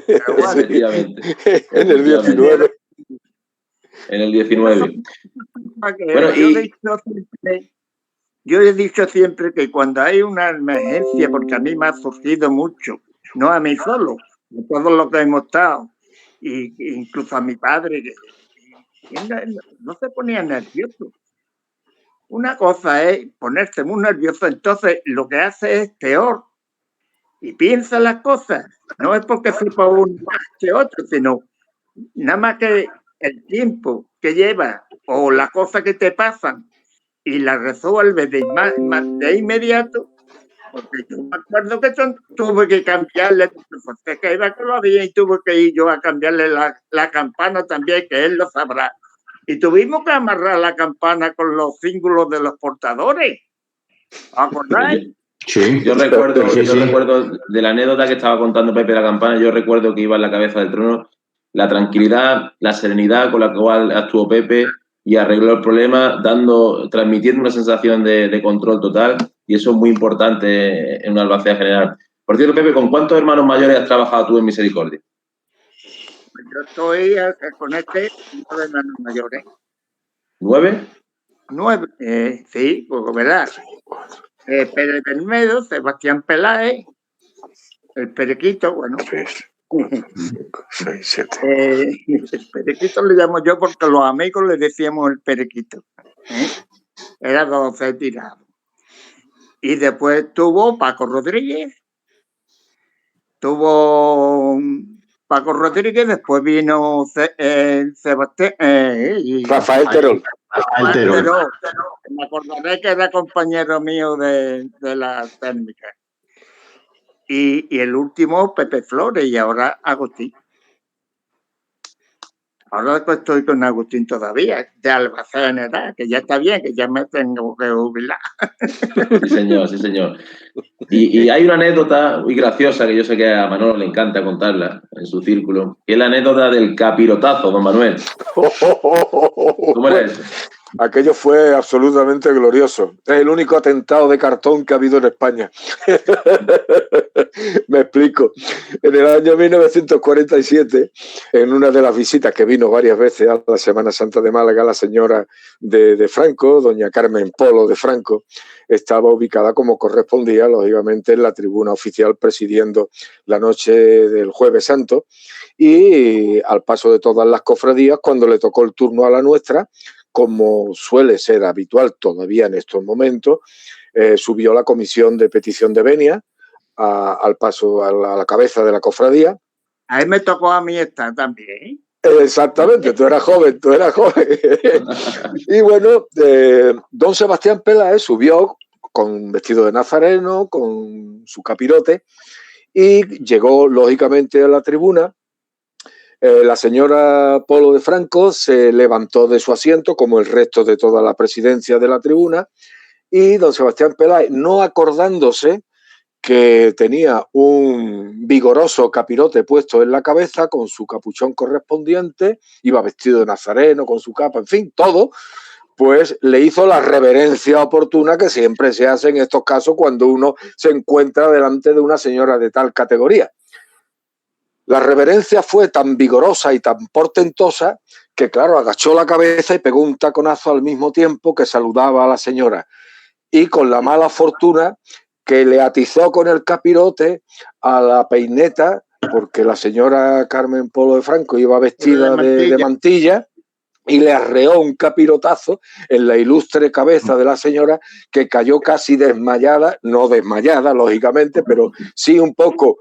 D: Pero bueno,
A: Efectivamente.
B: En el 19.
A: En el 19. Bueno,
D: yo he dicho siempre que cuando hay una emergencia, porque a mí me ha surgido mucho, no a mí solo, a todos los que hemos estado, y incluso a mi padre, que no se ponía nervioso. Una cosa es ponerse muy nervioso, entonces lo que hace es peor. Y piensa las cosas. No es porque sepa uno más que otro, sino nada más que el tiempo que lleva o las cosas que te pasan y las resuelves de inmediato. Porque yo me acuerdo que tuve que cambiarle, porque que iba que lo había y tuve que ir yo a cambiarle la campana también, que él lo sabrá. Y tuvimos que amarrar la campana con los cíngulos de los portadores. ¿Acordáis?
C: Sí.
A: Yo recuerdo de la anécdota que estaba contando Pepe la Campana, yo recuerdo que iba en la cabeza del trono la tranquilidad, la serenidad con la cual actuó Pepe y arregló el problema, transmitiendo una sensación de control total, y eso es muy importante en una albacea general. Por cierto, Pepe, ¿con cuántos hermanos mayores has trabajado tú en Misericordia?
D: Yo estoy con 9 hermanos mayores.
A: ¿9?
D: 9, sí, pues verás. Pérez Bermedo, Sebastián Peláez, el Perequito, bueno.
B: 3, 4, 5, 6, 7.
D: El Perequito le llamo yo porque los amigos le decíamos el Perequito. Era 12 tirado. Y después tuvo Paco Rodríguez. Después vino Sebastián.
B: Rafael Terol.
D: Me acordaré que era compañero mío de la técnica. Y el último, Pepe Flores, y ahora Agustín. Ahora estoy con Agustín todavía, de albacea en edad, que ya está bien, que ya me tengo que jubilar.
A: Sí, señor, sí, señor. Y hay una anécdota muy graciosa que yo sé que a Manolo le encanta contarla en su círculo, que es la anécdota del capirotazo, don Manuel. ¿Cómo era eso?
B: Aquello fue absolutamente glorioso. Es el único atentado de cartón que ha habido en España. Me explico. En el año 1947, en una de las visitas que vino varias veces a la Semana Santa de Málaga, la señora de Franco, doña Carmen Polo de Franco, estaba ubicada como correspondía, lógicamente, en la tribuna oficial presidiendo la noche del Jueves Santo, y al paso de todas las cofradías, cuando le tocó el turno a la nuestra, como suele ser habitual todavía en estos momentos, subió la comisión de petición de venia al paso a la cabeza de la cofradía.
D: Ahí me tocó a mí estar también.
B: Exactamente, tú eras joven. Y bueno, don Sebastián Peláez subió con vestido de nazareno, con su capirote, y llegó lógicamente a la tribuna. La señora Polo de Franco se levantó de su asiento, como el resto de toda la presidencia de la tribuna, y don Sebastián Peláez, no acordándose que tenía un vigoroso capirote puesto en la cabeza, con su capuchón correspondiente, iba vestido de nazareno, con su capa, en fin, todo, pues le hizo la reverencia oportuna que siempre se hace en estos casos cuando uno se encuentra delante de una señora de tal categoría. La reverencia fue tan vigorosa y tan portentosa que, claro, agachó la cabeza y pegó un taconazo al mismo tiempo que saludaba a la señora. Y con la mala fortuna que le atizó con el capirote a la peineta, porque la señora Carmen Polo de Franco iba vestida de mantilla, y le arreó un capirotazo en la ilustre cabeza de la señora, que cayó casi desmayada, no desmayada, lógicamente, pero sí un poco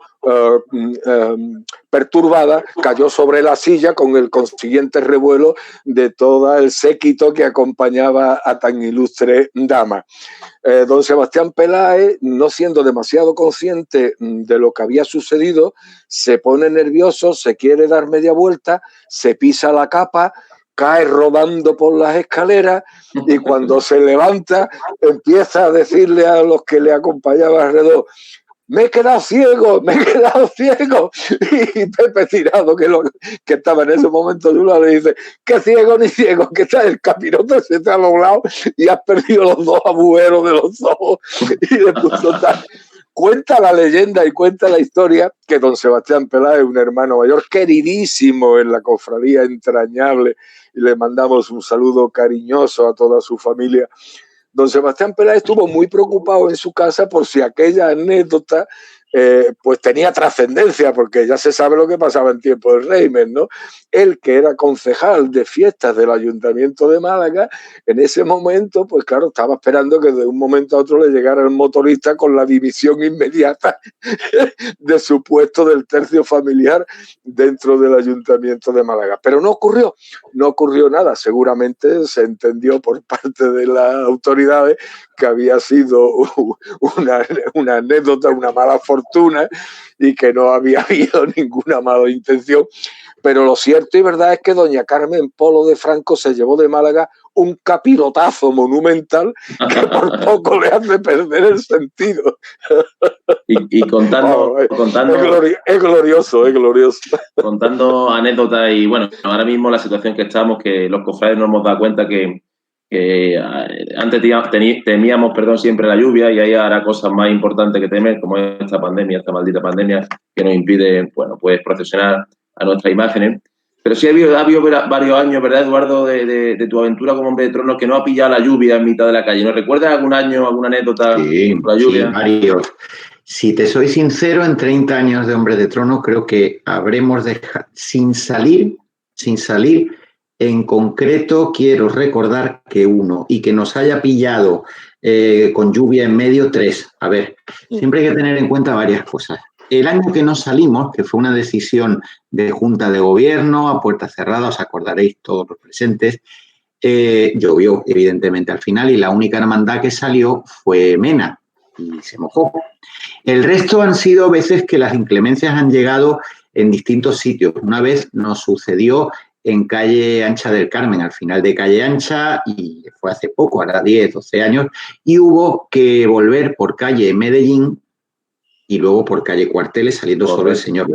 B: perturbada, cayó sobre la silla con el consiguiente revuelo de todo el séquito que acompañaba a tan ilustre dama. Don Sebastián Peláez, no siendo demasiado consciente de lo que había sucedido, se pone nervioso, se quiere dar media vuelta, se pisa la capa, cae rodando por las escaleras, y cuando se levanta empieza a decirle a los que le acompañaban alrededor: me he quedado ciego. Y Pepe Tirado, que estaba en ese momento de un lado, le dice: que ciego ni ciego, que está el capirote, se te ha doblado y has perdido los dos agujeros de los ojos. Y le puso cuenta la leyenda y cuenta la historia que don Sebastián Peláez, un hermano mayor queridísimo en la cofradía, entrañable, y le mandamos un saludo cariñoso a toda su familia. Don Sebastián Peláez estuvo muy preocupado en su casa por si aquella anécdota pues tenía trascendencia, porque ya se sabe lo que pasaba en tiempo del régimen, ¿no? Él, que era concejal de fiestas del Ayuntamiento de Málaga, en ese momento, pues claro, estaba esperando que de un momento a otro le llegara el motorista con la dimisión inmediata de su puesto del tercio familiar dentro del Ayuntamiento de Málaga. Pero no ocurrió nada. Seguramente se entendió por parte de las autoridades que había sido una anécdota, una mala fortuna y que no había habido ninguna mala intención. Pero lo cierto y verdad es que doña Carmen Polo de Franco se llevó de Málaga un capirotazo monumental que por poco le hace perder el sentido.
A: Y contando...
B: Es glorioso.
A: Contando anécdotas y bueno, ahora mismo la situación que estamos, que los cofrades nos hemos dado cuenta que antes temíamos siempre la lluvia, y hay ahora cosas más importantes que temer, como esta maldita pandemia que nos impide, bueno, pues procesionar a nuestras imágenes. Pero sí ha habido varios años, ¿verdad, Eduardo, de tu aventura como hombre de trono, que no ha pillado la lluvia en mitad de la calle? ¿Nos recuerdas algún año, alguna anécdota con la lluvia?
C: Sí, varios. Si te soy sincero, en 30 años de Hombre de Trono creo que habremos dejado, sin salir, en concreto quiero recordar que uno, y que nos haya pillado con lluvia en medio, 3. A ver, siempre hay que tener en cuenta varias cosas. El año que no salimos, que fue una decisión de Junta de Gobierno, a puertas cerradas, os acordaréis todos los presentes, llovió evidentemente al final y la única hermandad que salió fue Mena y se mojó. El resto han sido veces que las inclemencias han llegado en distintos sitios. Una vez nos sucedió en Calle Ancha del Carmen, al final de Calle Ancha, y fue hace poco, ahora 10, 12 años, y hubo que volver por calle Medellín y luego por calle Cuarteles, saliendo sobre el Señor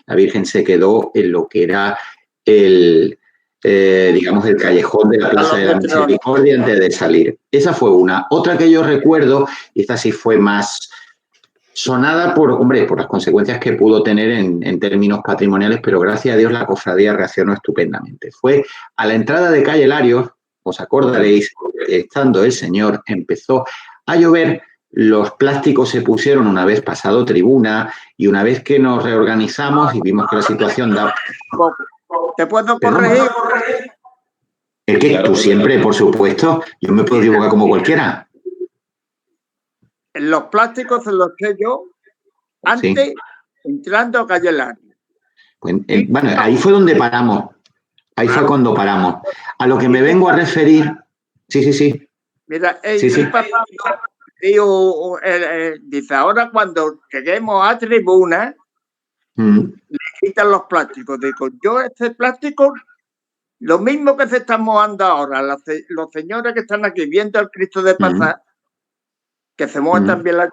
C: la Virgen se quedó en lo que era el callejón de la Plaza de la Misericordia antes de salir. Esa fue una. Otra que yo recuerdo, y esta sí fue más sonada por las consecuencias que pudo tener en términos patrimoniales, pero gracias a Dios la cofradía reaccionó estupendamente. Fue a la entrada de calle Larios, os acordaréis, estando el Señor, empezó a llover. Los plásticos se pusieron una vez pasado tribuna y una vez que nos reorganizamos y vimos que la situación da...
D: ¿Te puedo corregir?
C: Es que tú siempre, por supuesto, yo me puedo equivocar como cualquiera.
D: Los plásticos se los eché yo antes, entrando a calle Larios.
C: Bueno, ahí fue donde paramos. Ahí fue cuando paramos. A lo que me vengo a referir... Sí.
D: Mira, dice, ahora cuando lleguemos a tribuna, le quitan los plásticos. Digo, yo este plástico, lo mismo que se están mojando ahora, los señores que están aquí viendo al Cristo de pasar, que se mojan también la...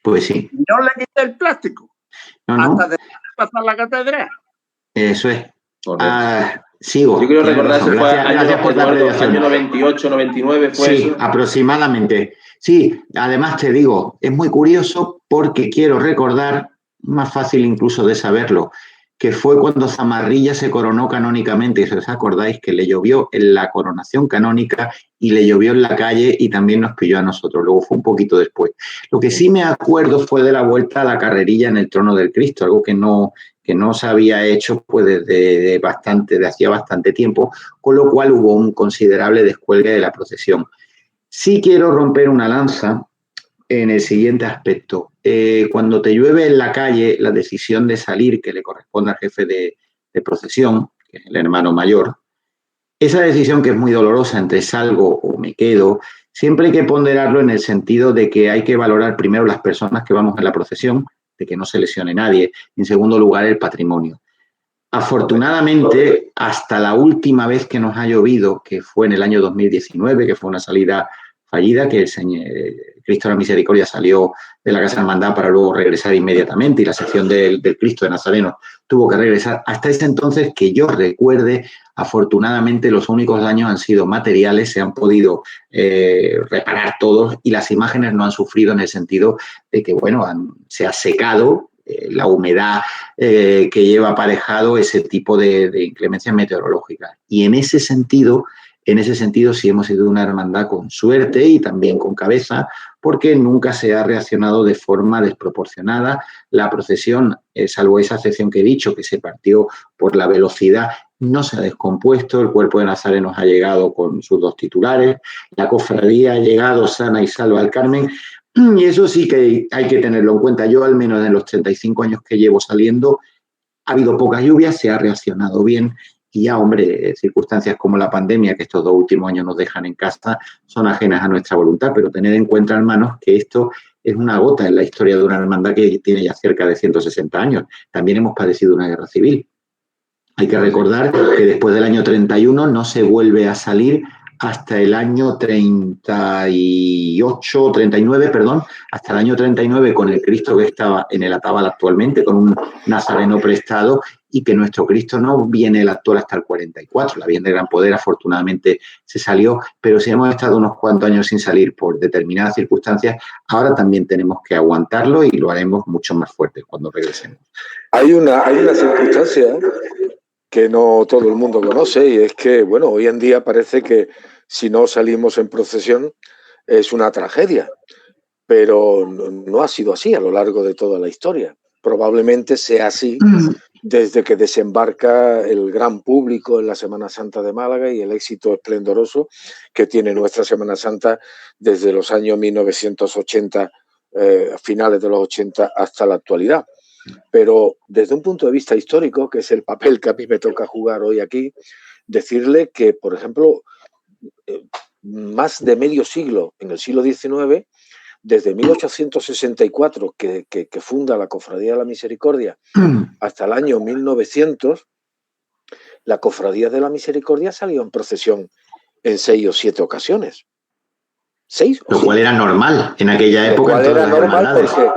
C: Pues sí.
D: No le quité el plástico hasta de pasar la catedral.
C: Eso es. Sigo.
A: Yo quiero recordar que fue año 98, 99, fue eso.
C: Aproximadamente. Sí, además te digo, es muy curioso porque quiero recordar, más fácil incluso de saberlo, que fue cuando Zamarrilla se coronó canónicamente, y si os acordáis que le llovió en la coronación canónica y le llovió en la calle y también nos pilló a nosotros, luego fue un poquito después. Lo que sí me acuerdo fue de la vuelta a la carrerilla en el trono del Cristo, algo que no se había hecho pues desde hacía bastante tiempo, con lo cual hubo un considerable descuelgue de la procesión. Sí quiero romper una lanza en el siguiente aspecto. Cuando te llueve en la calle, la decisión de salir, que le corresponde al jefe de procesión, que es el hermano mayor, esa decisión que es muy dolorosa entre salgo o me quedo, siempre hay que ponderarlo en el sentido de que hay que valorar primero las personas que vamos en la procesión, de que no se lesione nadie, y en segundo lugar el patrimonio. Afortunadamente, hasta la última vez que nos ha llovido, que fue en el año 2019, que fue una salida fallida, que Cristo de la Misericordia salió de la Casa Hermandad para luego regresar inmediatamente y la sección del Cristo de Nazareno tuvo que regresar. Hasta ese entonces, que yo recuerde, afortunadamente los únicos daños han sido materiales, se han podido reparar todos y las imágenes no han sufrido en el sentido de que, bueno, se ha secado la humedad que lleva aparejado ese tipo de inclemencias meteorológicas. Y en ese sentido sí hemos sido una hermandad con suerte y también con cabeza, porque nunca se ha reaccionado de forma desproporcionada. La procesión, salvo esa excepción que he dicho, que se partió por la velocidad, no se ha descompuesto. El cuerpo de Nazarenos ha llegado con sus 2 titulares. La cofradía ha llegado sana y salva al Carmen. Y eso sí que hay que tenerlo en cuenta. Yo, al menos en los 35 años que llevo saliendo, ha habido pocas lluvias, se ha reaccionado bien. Y ya, hombre, circunstancias como la pandemia, que estos 2 últimos años nos dejan en casa, son ajenas a nuestra voluntad, pero tened en cuenta, hermanos, que esto es una gota en la historia de una hermandad que tiene ya cerca de 160 años. También hemos padecido una guerra civil. Hay que recordar que después del año 31 no se vuelve a salir hasta el año 38, 39, perdón, hasta el año 39 con el Cristo que estaba en el Atábal actualmente, con un nazareno prestado, y que nuestro Cristo no viene el actual hasta el 44. La Virgen del Gran Poder afortunadamente se salió, pero si hemos estado unos cuantos años sin salir por determinadas circunstancias, ahora también tenemos que aguantarlo y lo haremos mucho más fuerte cuando regresemos.
B: Hay una circunstancia que no todo el mundo conoce, y es que, bueno, hoy en día parece que si no salimos en procesión es una tragedia, pero no ha sido así a lo largo de toda la historia. Probablemente sea así desde que desembarca el gran público en la Semana Santa de Málaga y el éxito esplendoroso que tiene nuestra Semana Santa desde los años 1980, finales de los 80 hasta la actualidad. Pero desde un punto de vista histórico, que es el papel que a mí me toca jugar hoy aquí, decirle que, por ejemplo, más de medio siglo, en el siglo XIX, desde 1864, que funda la Cofradía de la Misericordia, hasta el año 1900, la Cofradía de la Misericordia salió en procesión en 6 o 7 ocasiones. 6 o 7.
C: Lo cual era normal en aquella época.
B: Lo cual era normal porque,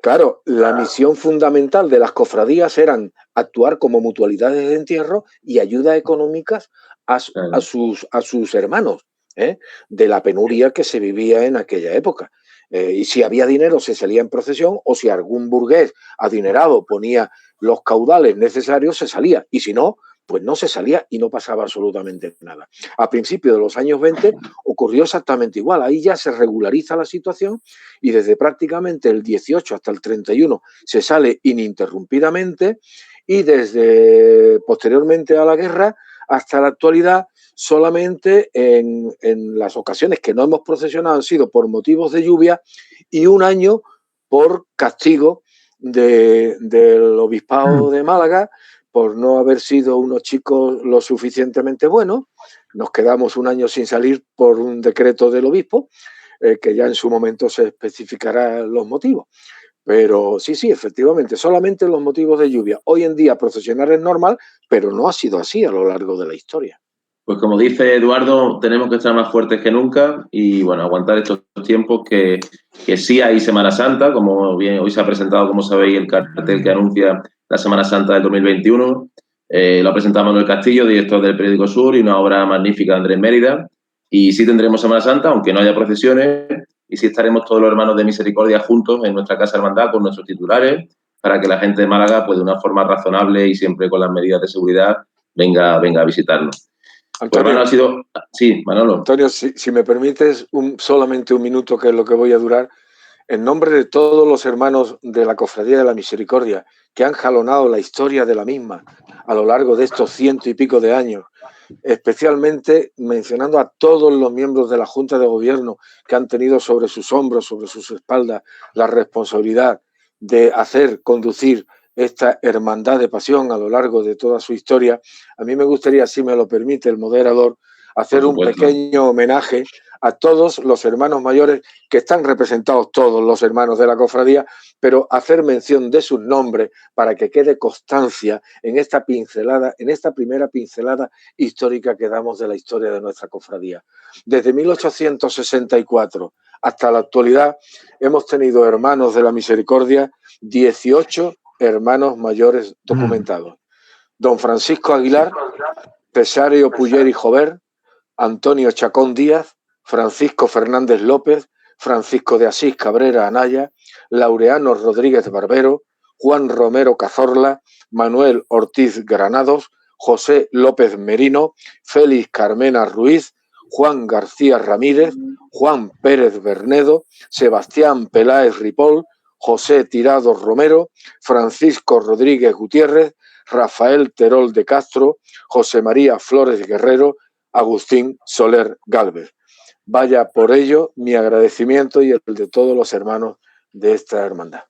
B: claro, la misión fundamental de las cofradías eran actuar como mutualidades de entierro y ayudas económicas a sus hermanos, de la penuria que se vivía en aquella época. Y si había dinero se salía en procesión, o si algún burgués adinerado ponía los caudales necesarios se salía, y si no, pues no se salía y no pasaba absolutamente nada. A principios de los años 20 ocurrió exactamente igual. Ahí ya se regulariza la situación y desde prácticamente el 18 hasta el 31 se sale ininterrumpidamente, y desde posteriormente a la guerra hasta la actualidad solamente en las ocasiones que no hemos procesionado han sido por motivos de lluvia y un año por castigo del Obispado de Málaga, por no haber sido unos chicos lo suficientemente buenos. Nos quedamos un año sin salir por un decreto del obispo, que ya en su momento se especificará los motivos. Pero sí, efectivamente, solamente los motivos de lluvia. Hoy en día procesionar es normal, pero no ha sido así a lo largo de la historia.
A: Pues como dice Eduardo, tenemos que estar más fuertes que nunca y, bueno, aguantar estos tiempos que sí hay Semana Santa, como bien hoy se ha presentado, como sabéis, el cartel que anuncia la Semana Santa del 2021. Lo ha presentado Manuel Castillo, director del Periódico Sur, y una obra magnífica de Andrés Mérida. Y sí tendremos Semana Santa, aunque no haya procesiones, y sí estaremos todos los hermanos de Misericordia juntos en nuestra Casa Hermandad con nuestros titulares, para que la gente de Málaga, pues de una forma razonable y siempre con las medidas de seguridad, venga a visitarnos.
B: Antonio,
A: pues, ha sido... Sí, Manolo.
B: Antonio, si me permites solamente un minuto, que es lo que voy a durar, en nombre de todos los hermanos de la Cofradía de la Misericordia que han jalonado la historia de la misma a lo largo de estos 100 y pico de años, especialmente mencionando a todos los miembros de la Junta de Gobierno que han tenido sobre sus hombros, sobre sus espaldas, la responsabilidad de conducir esta hermandad de pasión a lo largo de toda su historia, a mí me gustaría, si me lo permite el moderador, hacer un pequeño homenaje a todos los hermanos mayores, que están representados todos los hermanos de la cofradía, pero hacer mención de sus nombres para que quede constancia en esta pincelada, en esta primera pincelada histórica que damos de la historia de nuestra cofradía. Desde 1864 hasta la actualidad hemos tenido hermanos de la misericordia, 18 hermanos mayores documentados. Don Francisco Aguilar, Cesario Puller y Jover, Antonio Chacón Díaz, Francisco Fernández López, Francisco de Asís Cabrera Anaya, Laureano Rodríguez Barbero, Juan Romero Cazorla, Manuel Ortiz Granados, José López Merino, Félix Carmena Ruiz, Juan García Ramírez, Juan Pérez Bernedo, Sebastián Peláez Ripoll, José Tirado Romero, Francisco Rodríguez Gutiérrez, Rafael Terol de Castro, José María Flores Guerrero, Agustín Soler Gálvez. Vaya por ello mi agradecimiento y el de todos los hermanos de esta hermandad.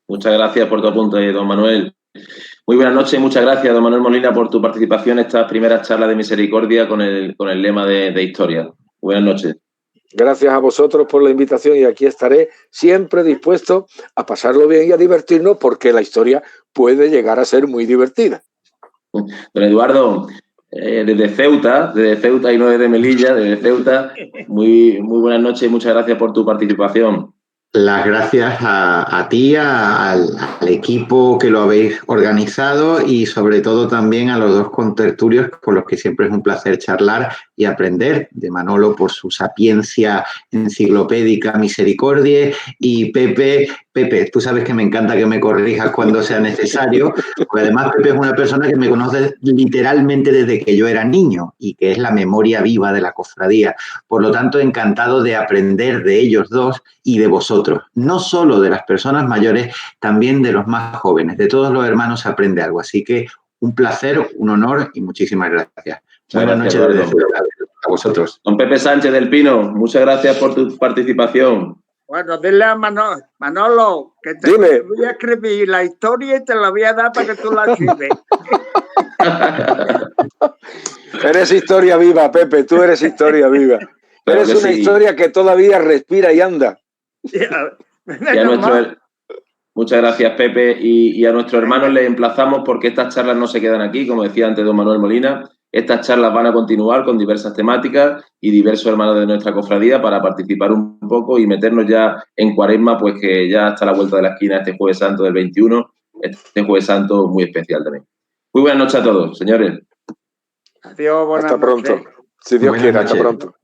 A: Muchas gracias por tu apunte, don Manuel. Muy buenas noches y muchas gracias, don Manuel Molina, por tu participación en estas primeras charlas de misericordia con el lema de historia. Buenas noches.
B: Gracias a vosotros por la invitación y aquí estaré siempre dispuesto a pasarlo bien y a divertirnos, porque la historia puede llegar a ser muy divertida.
A: Don Eduardo, desde Ceuta y no desde Melilla, desde Ceuta, muy buenas noches y muchas gracias por tu participación.
C: Las gracias a ti, al equipo que lo habéis organizado y sobre todo también a los dos contertulios con los que siempre es un placer charlar y aprender. De Manolo por su sapiencia enciclopédica, misericordia, y Pepe, tú sabes que me encanta que me corrijas cuando sea necesario, porque además Pepe es una persona que me conoce literalmente desde que yo era niño y que es la memoria viva de la cofradía. Por lo tanto, encantado de aprender de ellos dos y de vosotros. No solo de las personas mayores, también de los más jóvenes. De todos los hermanos se aprende algo. Así que un placer, un honor y muchísimas gracias. Buenas noches a vosotros.
A: Don Pepe Sánchez del Pino, muchas gracias por tu participación.
D: Bueno, dile a Manolo que te voy a escribir la historia y te la voy a dar para que tú la escribes.
B: Eres historia viva, Pepe, tú eres historia viva. Eres una historia que todavía respira y anda.
A: Muchas gracias, Pepe, y a nuestros hermanos les emplazamos, porque estas charlas no se quedan aquí, como decía antes don Manuel Molina. Estas charlas van a continuar con diversas temáticas y diversos hermanos de nuestra cofradía para participar un poco y meternos ya en Cuaresma, pues que ya está a la vuelta de la esquina este Jueves Santo del 21, este Jueves Santo muy especial también. Muy buenas noches a todos, señores.
D: Adiós, buenas
B: noches. Hasta pronto. Si Dios quiere, hasta pronto.